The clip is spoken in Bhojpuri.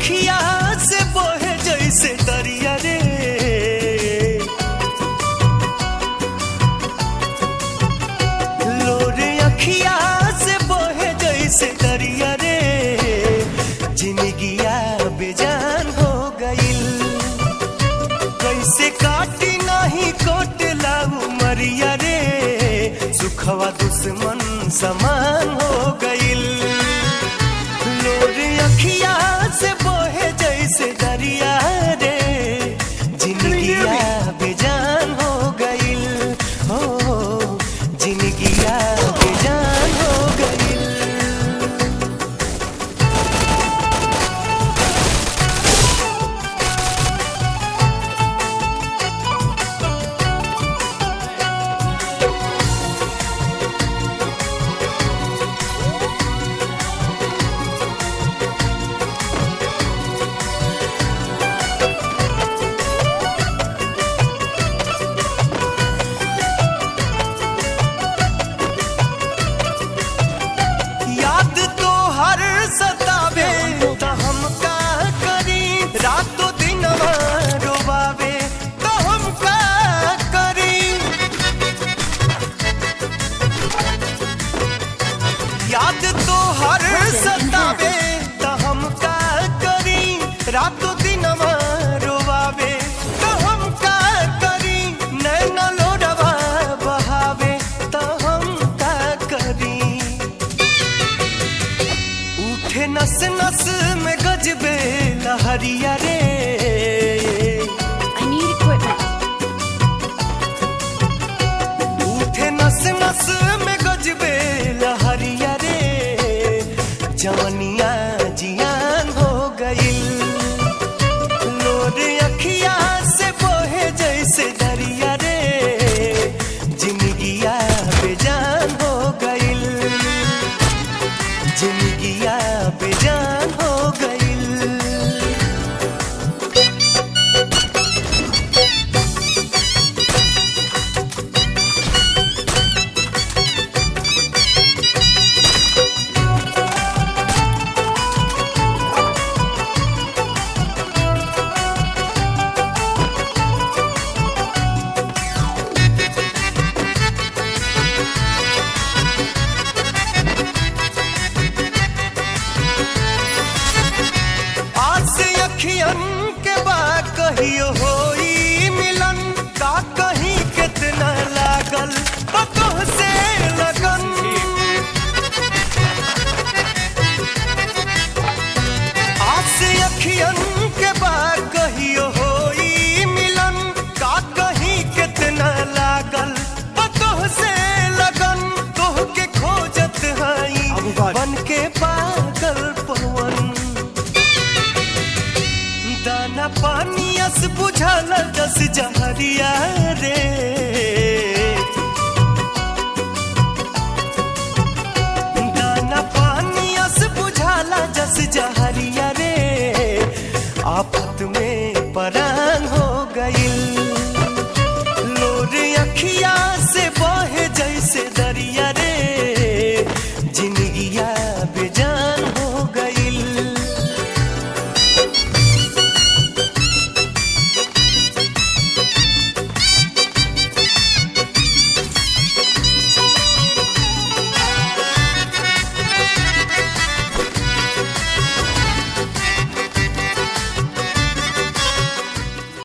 अखिया से बहे जैसे दरिया रे, लोरे अखिया से बहे जैसे दरिया रे, जिंदगिया बेजान हो गइल। कैसे काटी नहीं कोटला उमरिया रे, सुखवा दुश्मन समान हो गइल। लोरे अखिया से बहे जैसे दरिया रे, जिंदगिया बेजान हो गइल। हो जिंदगिया बेजान हो गइल। सतावे तो हम का करी, रातों दिन रोवावे तो हम का करी। याद तो हर सतावे तो हम का करी, रातों दिन रोवावे तो हम का करी। नैना लोडवा बहावे तो हम का करी। उठे नस नस में गजबे लहरिया रे, I need equipment. उठे नस नस में गजबे लहरिया रे, जवनिया जियान हो गइल। लोरे अखिया से बहे जैसे दरिया रे, जिंदगिया बेजान हो गइल। जिंदगिया बेजान हो गइल। अखियन के बाद कहियो होई मिलन, का कहीं कितना लागल बतोह से लगन। आस अखियन के बाद कहियो होई मिलन, का कहीं कितना लागल बतोह से लगन। तोह के खोजत हई बन के पागल पवन, दाना पानी अस बुझाला जस जहरिया रे। दाना पानी अस बुझाला जस जहरिया रे, आफत में परान हो गइल। लोरे अखिया से बहे जैसे दरिया रे, जिंदगिया